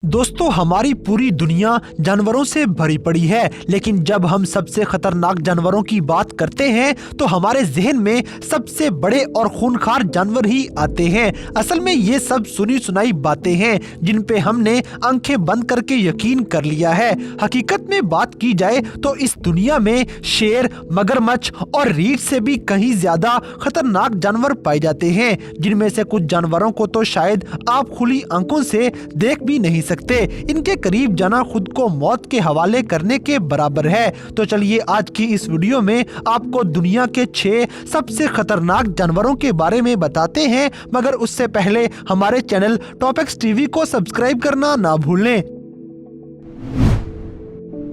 दोस्तों, हमारी पूरी दुनिया जानवरों से भरी पड़ी है, लेकिन जब हम सबसे खतरनाक जानवरों की बात करते हैं तो हमारे जहन में सबसे बड़े और खूंखार जानवर ही आते हैं। असल में ये सब सुनी सुनाई बातें हैं जिन पे हमने आंखें बंद करके यकीन कर लिया है। हकीकत में बात की जाए तो इस दुनिया में शेर, मगरमच्छ और रीछ से भी कहीं ज्यादा खतरनाक जानवर पाए जाते हैं, जिनमें से कुछ जानवरों को तो शायद आप खुली आंखों से देख भी नहीं सकते। इनके करीब जाना खुद को मौत के हवाले करने के बराबर है। तो चलिए आज की इस वीडियो में आपको दुनिया के 6 सबसे खतरनाक जानवरों के बारे में बताते हैं, मगर उससे पहले हमारे चैनल टॉपिक्स टीवी को सब्सक्राइब करना ना भूलें।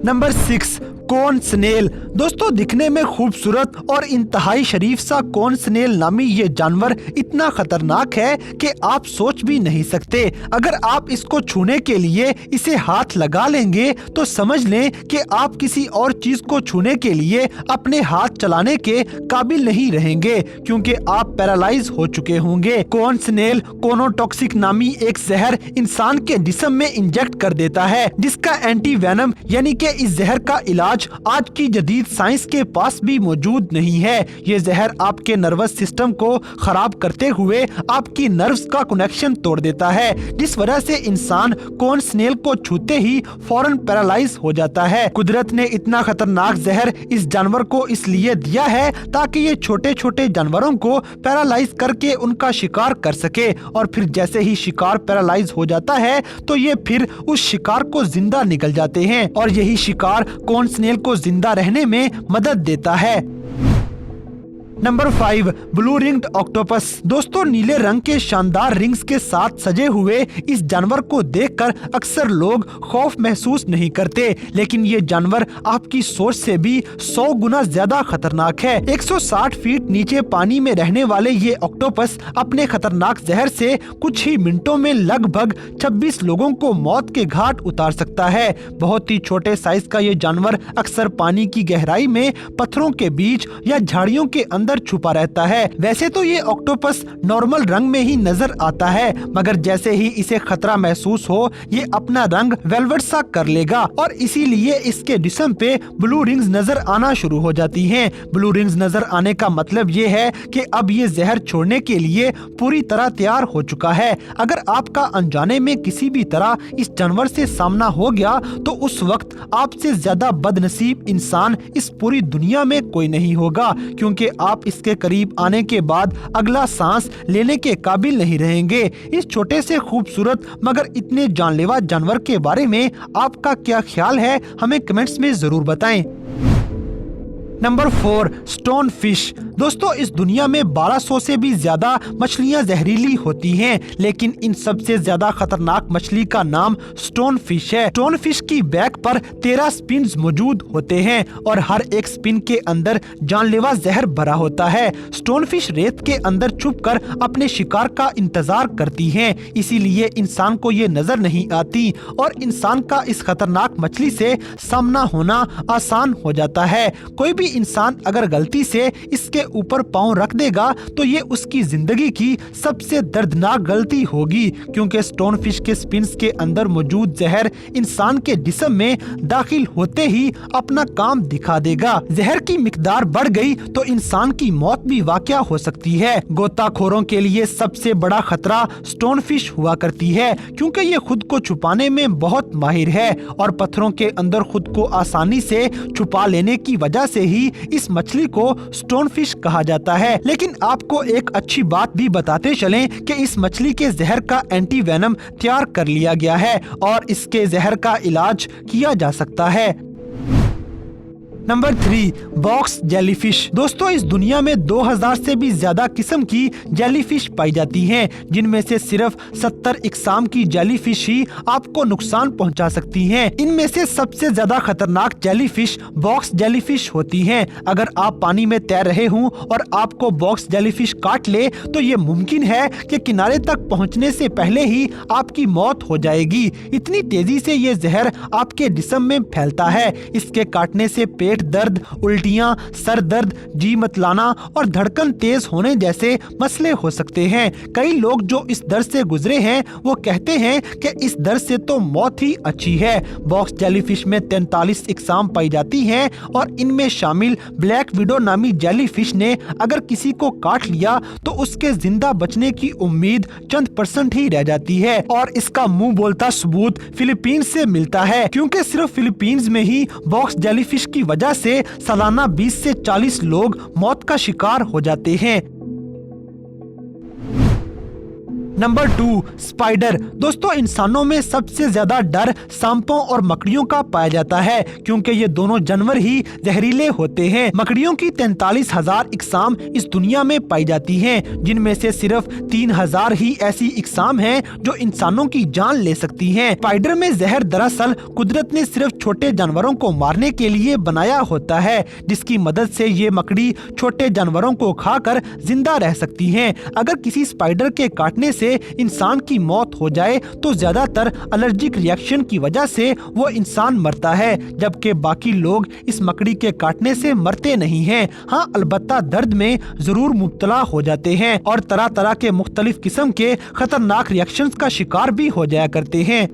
Number 6, corn snail. दोस्तों, दिखने में खूबसूरत और इंतहाई शरीफ सा कॉर्न स्नेल नामी ये जानवर इतना खतरनाक है कि आप सोच भी नहीं सकते। अगर आप इसको छूने के लिए इसे हाथ लगा लेंगे तो समझ लें कि आप किसी और चीज को छूने के लिए अपने हाथ चलाने के काबिल नहीं रहेंगे, क्योंकि आप पैरालाइज हो चुके होंगे। कॉर्न स्नेल कोनोटॉक्सिक नामी एक जहर इंसान के जिस्म में इंजेक्ट कर देता है, जिसका एंटी वेनम यानी कि इस जहर का इलाज आज की जदीद साइंस के पास भी मौजूद नहीं है। ये जहर आपके नर्वस सिस्टम को खराब करते हुए आपकी नर्व्स का कनेक्शन तोड़ देता है, जिस वजह से इंसान कॉर्न स्नेल को छूते ही फौरन पैरालाइज हो जाता है। कुदरत ने इतना खतरनाक जहर इस जानवर को इसलिए दिया है ताकि ये छोटे छोटे जानवरों को पैरालाइज करके उनका शिकार कर सके, और फिर जैसे ही शिकार पैरालाइज हो जाता है तो ये फिर उस शिकार को जिंदा निकल जाते हैं, और यही शिकार कॉर्न स्नेल को जिंदा रहने में मदद देता है। Number 5, blue ringed octopus. दोस्तों, नीले रंग के शानदार रिंग्स के साथ सजे हुए इस जानवर को देखकर अक्सर लोग खौफ महसूस नहीं करते, लेकिन ये जानवर आपकी सोच से भी 100 गुना ज्यादा खतरनाक है। 160 फीट नीचे पानी में रहने वाले ये ऑक्टोपस अपने खतरनाक जहर से कुछ ही मिनटों में लगभग 26 लोगों को मौत के घाट उतार सकता है। बहुत ही छोटे साइज का ये जानवर अक्सर पानी की गहराई में पत्थरों के बीच या झाड़ियों के अंदर छुपा रहता है। वैसे तो ये ऑक्टोपस नॉर्मल रंग में ही नजर आता है, मगर जैसे ही इसे खतरा महसूस हो ये अपना रंग वेलवेट सा कर लेगा, और इसीलिए इसके जिस्म पे ब्लू रिंग्स नजर आना शुरू हो जाती हैं। ब्लू रिंग्स नजर आने का मतलब ये है कि अब ये जहर छोड़ने के लिए पूरी तरह तैयार हो चुका है। अगर आपका अनजाने में किसी भी तरह इस जानवर से सामना हो गया तो उस वक्त आपसे ज्यादा बदनसीब इंसान इस पूरी दुनिया में कोई नहीं होगा, क्योंकि आप इसके करीब आने के बाद अगला सांस लेने के काबिल नहीं रहेंगे। इस छोटे से खूबसूरत मगर इतने जानलेवा जानवर के बारे में आपका क्या ख्याल है, हमें कमेंट्स में जरूर बताएं। Number 4, stone fish. दोस्तों, इस दुनिया में 1200 से भी ज्यादा मछलियां जहरीली होती हैं, लेकिन इन सबसे ज्यादा खतरनाक मछली का नाम स्टोन फिश है। स्टोन फिश की बैक पर 13 स्पिन्स मौजूद होते हैं, और हर एक स्पिन के अंदर जानलेवा जहर भरा होता है। स्टोन फिश रेत के अंदर छुपकर अपने शिकार का इंतजार करती हैं, इसीलिए इंसान को ये नजर नहीं आती, और इंसान का इस खतरनाक मछली से सामना होना आसान हो जाता है। कोई भी इंसान अगर गलती से इसके ऊपर पांव रख देगा तो ये उसकी जिंदगी की सबसे दर्दनाक गलती होगी, क्योंकि स्टोन फिश के स्पिन्स के अंदर मौजूद जहर इंसान के जिस्म में दाखिल होते ही अपना काम दिखा देगा। जहर की मिकदार बढ़ गई तो इंसान की मौत भी वाक़या हो सकती है। गोताखोरों के लिए सबसे बड़ा खतरा स्टोन फिश हुआ करती है, क्योंकि ये खुद को छुपाने में बहुत माहिर है, और पत्थरों के अंदर खुद को आसानी से छुपा लेने की वजह से ही इस मछली को स्टोन फिश कहा जाता है। लेकिन आपको एक अच्छी बात भी बताते चलें कि इस मछली के जहर का एंटी वेनम तैयार कर लिया गया है, और इसके जहर का इलाज किया जा सकता है। Number 3, box jellyfish. दोस्तों, इस दुनिया में 2000 से भी ज्यादा किस्म की जेलीफिश पाई जाती हैं, जिनमें से सिर्फ 70 इकसाम की जेलीफिश ही आपको नुकसान पहुंचा सकती हैं। इनमें से सबसे ज्यादा खतरनाक जेलीफिश बॉक्स जेलीफिश होती हैं। अगर आप पानी में तैर रहे हों और आपको बॉक्स जेलीफिश काट ले तो ये मुमकिन है कि किनारे तक पहुंचने से पहले ही आपकी मौत हो जाएगी। इतनी तेजी से ये जहर आपके जिस्म में फैलता है। इसके काटने से पेट पेट दर्द, उल्टियां, सर दर्द, जी मतलाना और धड़कन तेज होने जैसे मसले हो सकते हैं। कई लोग जो इस दर्द से गुजरे हैं वो कहते हैं कि इस दर्द से तो मौत ही अच्छी है। बॉक्स जेलीफिश में 43 इकसाम पाई जाती हैं और इनमें शामिल ब्लैक विडो नामी जेलीफिश ने अगर किसी को काट लिया तो उसके जिंदा बचने की उम्मीद चंद % ही रह जाती है। और इसका मुंह बोलता सबूत फिलीपींस से मिलता है, क्योंकि सिर्फ फिलीपींस में ही बॉक्स जेलीफिश की वजह से सालाना 20 से 40 लोग मौत का शिकार हो जाते हैं। Number 2, spider. दोस्तों, इंसानों में सबसे ज्यादा डर सांपों और मकड़ियों का पाया जाता है, क्योंकि ये दोनों जानवर ही जहरीले होते हैं। मकड़ियों की 43,000 इकसाम इस दुनिया में पाई जाती हैं, जिनमें से सिर्फ 3,000 ही ऐसी इकसाम हैं जो इंसानों की जान ले सकती हैं। स्पाइडर में जहर दरअसल कुदरत ने सिर्फ छोटे जानवरों को मारने के लिए बनाया होता है, जिसकी मदद से ये मकड़ी छोटे जानवरों को खाकर जिंदा रह सकती हैं। अगर किसी स्पाइडर के काटने से इंसान की मौत हो जाए तो ज्यादातर एलर्जिक रिएक्शन की वजह से वो इंसान मरता है, जबकि बाकी लोग इस मकड़ी के काटने से मरते नहीं हैं। हाँ, अलबत्ता दर्द में जरूर मुब्तला हो जाते हैं और तरह तरह के मुख्तलिफ किस्म के खतरनाक रिएक्शंस का शिकार भी हो जाया करते हैं।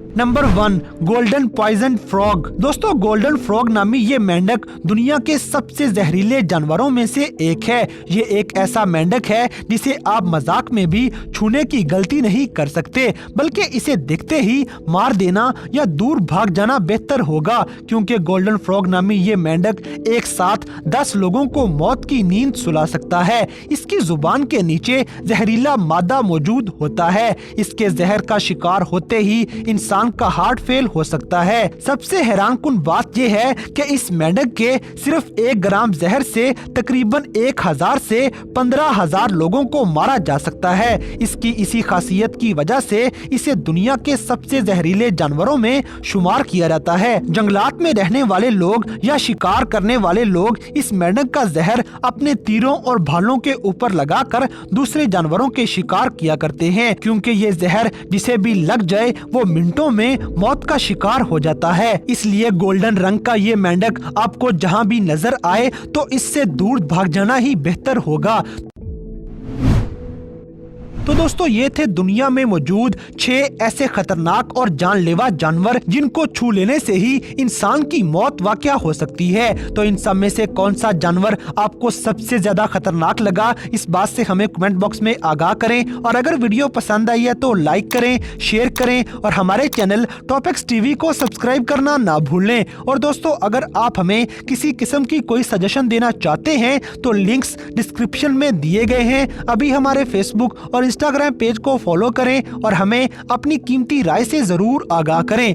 Number 1, golden poison frog. दोस्तों, गोल्डन फ्रॉग नामी ये मेंढक दुनिया के सबसे जहरीले जानवरों में से एक है। ये एक ऐसा मेंढक है जिसे आप मजाक में भी छूने की गलती नहीं कर सकते, बल्कि इसे देखते ही मार देना या दूर भाग जाना बेहतर होगा, क्योंकि गोल्डन फ्रॉग नामी ये मेंढक एक साथ 10 लोगों को मौत की नींद सुला सकता है। इसकी जुबान के नीचे जहरीला मादा मौजूद होता है। इसके जहर का शिकार होते ही इंसान का हार्ट फेल हो सकता है। सबसे हैरानकुन बात यह है कि इस मेंढक के सिर्फ 1 ग्राम जहर से तकरीबन 1000 से 15,000 लोगों को मारा जा सकता है। इसकी इसी खासियत की वजह से इसे दुनिया के सबसे जहरीले जानवरों में शुमार किया जाता है। जंगलात में रहने वाले लोग या शिकार करने वाले लोग इस मेंढक का जहर अपने तीरों और भालों के ऊपर लगाकर दूसरे जानवरों के शिकार किया करते हैं, क्योंकि ये जहर जिसे भी लग जाए वो मिनटों में मौत का शिकार हो जाता है। इसलिए गोल्डन रंग का ये मेंढक आपको जहां भी नजर आए तो इससे दूर भाग जाना ही बेहतर होगा। तो दोस्तों, ये थे दुनिया में मौजूद 6 ऐसे खतरनाक और जानलेवा जानवर जिनको छू लेने से ही इंसान की मौत वाक़या हो सकती है। तो इन सब में से कौन सा जानवर आपको सबसे ज्यादा खतरनाक लगा, इस बात से हमें कमेंट बॉक्स में आगाह करें। और अगर वीडियो पसंद आई है तो लाइक करें, शेयर करें और हमारे चैनल टॉपिक्स टीवी को सब्सक्राइब करना ना भूलें। और दोस्तों, अगर आप हमें किसी किस्म की कोई सजेशन देना चाहते हैं तो लिंक्स डिस्क्रिप्शन में दिए गए हैं। अभी हमारे फेसबुक और इंस्टाग्राम पेज को फॉलो करें और हमें अपनी कीमती राय से जरूर आगाह करें।